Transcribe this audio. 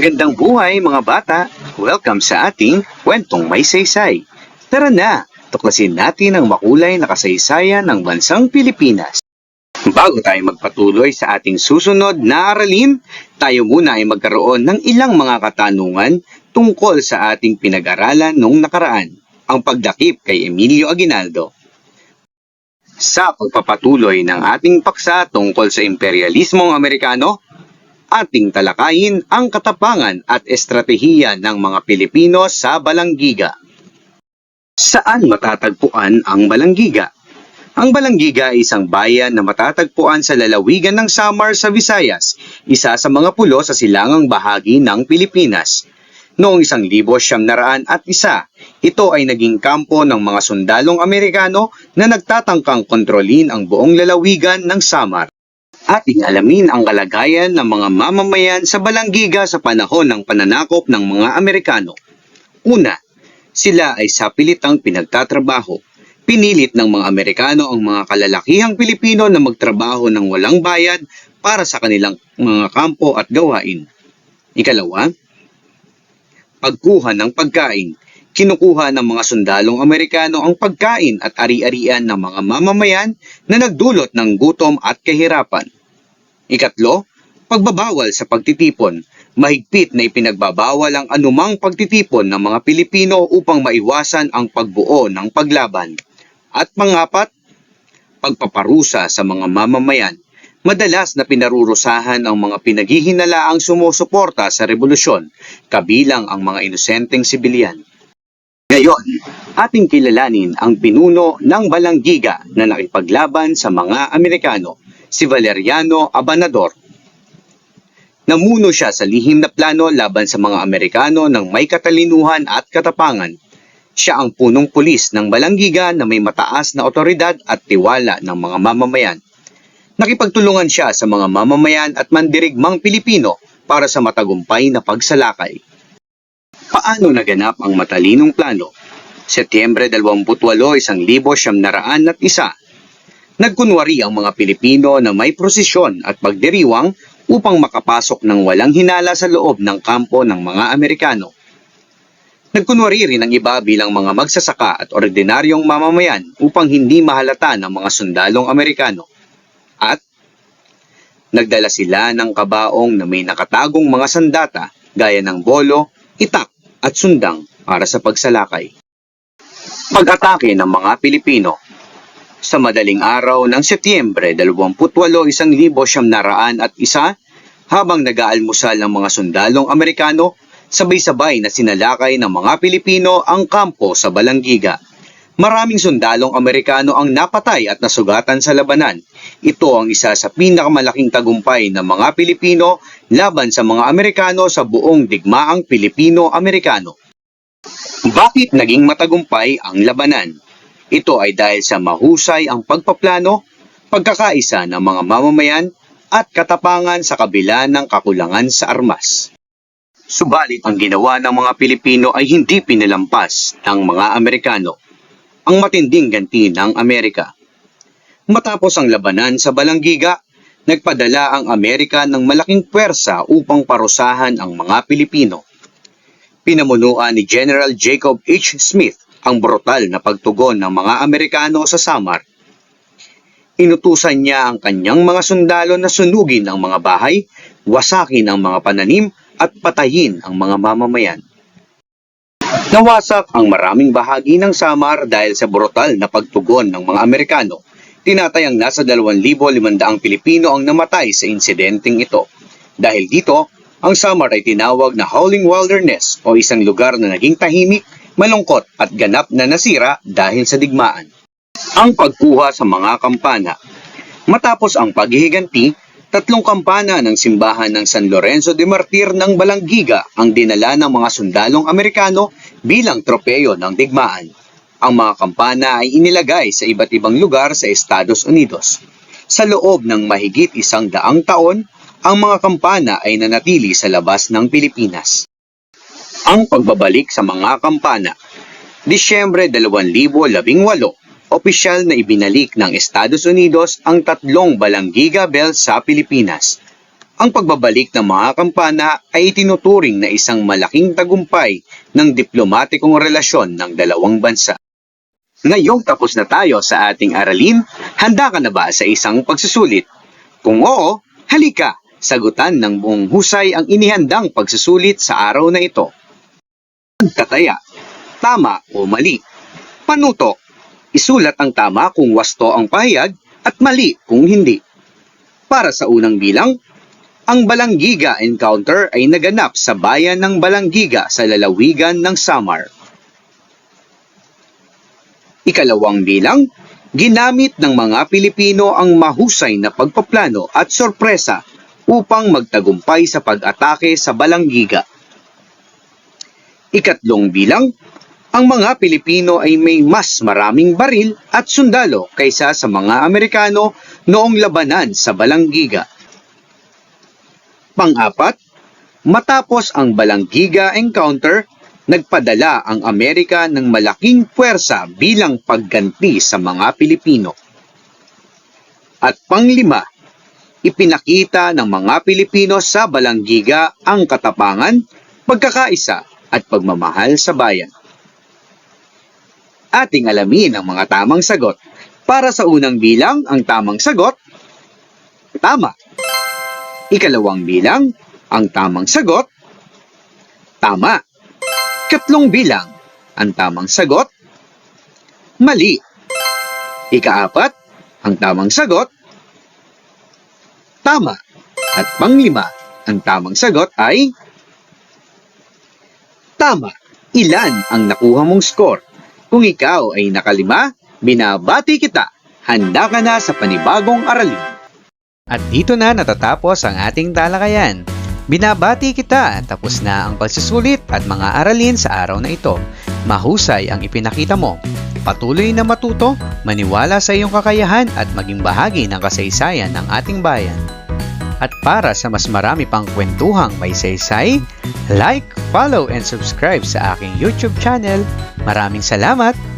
Magandang buhay mga bata! Welcome sa ating kwentong may saysay. Tara na, tuklasin natin ang makulay na kasaysayan ng bansang Pilipinas. Bago tayo magpatuloy sa ating susunod na aralin, tayo muna ay magkaroon ng ilang mga katanungan tungkol sa ating pinag-aralan noong nakaraan, ang pagdakip kay Emilio Aguinaldo. Sa pagpapatuloy ng ating paksa tungkol sa imperialismong Amerikano, ating talakayin ang katapangan at estratehiya ng mga Pilipino sa Balanggiga. Saan matatagpuan ang Balanggiga? Ang Balanggiga ay isang bayan na matatagpuan sa lalawigan ng Samar sa Visayas, isa sa mga pulo sa silangang bahagi ng Pilipinas. Noong 1901, ito ay naging kampo ng mga sundalong Amerikano na nagtatangkang kontrolin ang buong lalawigan ng Samar. Ating alamin ang kalagayan ng mga mamamayan sa Balanggiga sa panahon ng pananakop ng mga Amerikano. Una, sila ay sapilitang pinagtatrabaho. Pinilit ng mga Amerikano ang mga kalalakihang Pilipino na magtrabaho ng walang bayad para sa kanilang mga kampo at gawain. Ikalawa, pagkuha ng pagkain. Kinukuha ng mga sundalong Amerikano ang pagkain at ari-arian ng mga mamamayan na nagdulot ng gutom at kahirapan. Ikatlo, pagbabawal sa pagtitipon. Mahigpit na ipinagbabawal ang anumang pagtitipon ng mga Pilipino upang maiwasan ang pagbuo ng paglaban. At pangapat, pagpaparusa sa mga mamamayan. Madalas na pinarurusahan ang mga pinaghihinalaang sumusuporta sa revolusyon, kabilang ang mga inosenteng sibilyan. Ngayon, ating kilalanin ang pinuno ng Balanggiga na nakipaglaban sa mga Amerikano, si Valeriano Abanador. Namuno siya sa lihim na plano laban sa mga Amerikano ng may katalinuhan at katapangan. Siya ang punong pulis ng Balanggiga na may mataas na otoridad at tiwala ng mga mamamayan. Nakipagtulungan siya sa mga mamamayan at mandirigmang Pilipino para sa matagumpay na pagsalakay. Paano naganap ang matalinong plano? Setyembre 28, 1901, nagkunwari ang mga Pilipino na may prosesyon at pagdiriwang upang makapasok ng walang hinala sa loob ng kampo ng mga Amerikano. Nagkunwari rin ang iba bilang mga magsasaka at ordinaryong mamamayan upang hindi mahalata ng mga sundalong Amerikano. At nagdala sila ng kabaong na may nakatagong mga sandata gaya ng bolo, itak at sundang para sa pagsalakay. Pag-atake ng mga Pilipino. Sa madaling araw ng Setyembre 28, 1901, habang nag-aalmusal ng mga sundalong Amerikano, sabay-sabay na sinalakay ng mga Pilipino ang kampo sa Balanggiga. Maraming sundalong Amerikano ang napatay at nasugatan sa labanan. Ito ang isa sa pinakamalaking tagumpay ng mga Pilipino laban sa mga Amerikano sa buong digmaang Pilipino-Amerikano. Bakit naging matagumpay ang labanan? Ito ay dahil sa mahusay ang pagpaplano, pagkakaisa ng mga mamamayan at katapangan sa kabila ng kakulangan sa armas. Subalit ang ginawa ng mga Pilipino ay hindi pinilampas ng mga Amerikano, ang matinding ganti ng Amerika. Matapos ang labanan sa Balanggiga, nagpadala ang Amerika ng malaking puwersa upang parusahan ang mga Pilipino. Pinamunuan ni General Jacob H. Smith ang brutal na pagtugon ng mga Amerikano sa Samar. Inutusan niya ang kanyang mga sundalo na sunugin ang mga bahay, wasakin ang mga pananim at patayin ang mga mamamayan. Nawasak ang maraming bahagi ng Samar dahil sa brutal na pagtugon ng mga Amerikano. Tinatayang nasa 2,500 Pilipino ang namatay sa insidenteng ito. Dahil dito, ang Samar ay tinawag na Howling Wilderness o isang lugar na naging tahimik, malungkot at ganap na nasira dahil sa digmaan. Ang pagkuha sa mga kampana. Matapos ang paghihiganti, 3 kampana ng simbahan ng San Lorenzo de Martir ng Balanggiga ang dinala ng mga sundalong Amerikano bilang tropeyo ng digmaan. Ang mga kampana ay inilagay sa iba't ibang lugar sa Estados Unidos. Sa loob ng mahigit 100 taon, ang mga kampana ay nanatili sa labas ng Pilipinas. Ang pagbabalik sa mga kampana. Disyembre 2018, opisyal na ibinalik ng Estados Unidos ang 3 Balanggiga Bells sa Pilipinas. Ang pagbabalik ng mga kampana ay itinuturing na isang malaking tagumpay ng diplomatikong relasyon ng dalawang bansa. Ngayong tapos na tayo sa ating aralin, handa ka na ba sa isang pagsusulit? Kung oo, halika, sagutan ng buong husay ang inihandang pagsusulit sa araw na ito. Pagtataya, tama o mali. Panutok, isulat ang tama kung wasto ang pahayag at mali kung hindi. Para sa unang bilang, ang Balanggiga Encounter ay naganap sa bayan ng Balanggiga sa lalawigan ng Samar. Ikalawang bilang, ginamit ng mga Pilipino ang mahusay na pagpaplano at sorpresa upang magtagumpay sa pag-atake sa Balanggiga. Ikatlong bilang, ang mga Pilipino ay may mas maraming baril at sundalo kaysa sa mga Amerikano noong labanan sa Balanggiga. Pang-apat, matapos ang Balanggiga Encounter, nagpadala ang Amerika ng malaking puwersa bilang pagganti sa mga Pilipino. At pang-lima, ipinakita ng mga Pilipino sa Balanggiga ang katapangan, pagkakaisa at pagmamahal sa bayan. Ating alamin ang mga tamang sagot. Para sa unang bilang, ang tamang sagot, tama. Ikalawang bilang, ang tamang sagot, tama. Ikatlong bilang, ang tamang sagot, mali. Ikaapat, ang tamang sagot, tama. At panglima, ang tamang sagot ay tama. Ilan ang nakuha mong score? Kung ikaw ay nakalima, binabati kita. Handa ka na sa panibagong aralin. At dito na natatapos ang ating talakayan. Binabati kita, tapos na ang pagsusulit at mga aralin sa araw na ito. Mahusay ang ipinakita mo. Patuloy na matuto, maniwala sa iyong kakayahan at maging bahagi ng kasaysayan ng ating bayan. At para sa mas marami pang kwentuhang may saysay, like, follow and subscribe sa aking YouTube channel. Maraming salamat!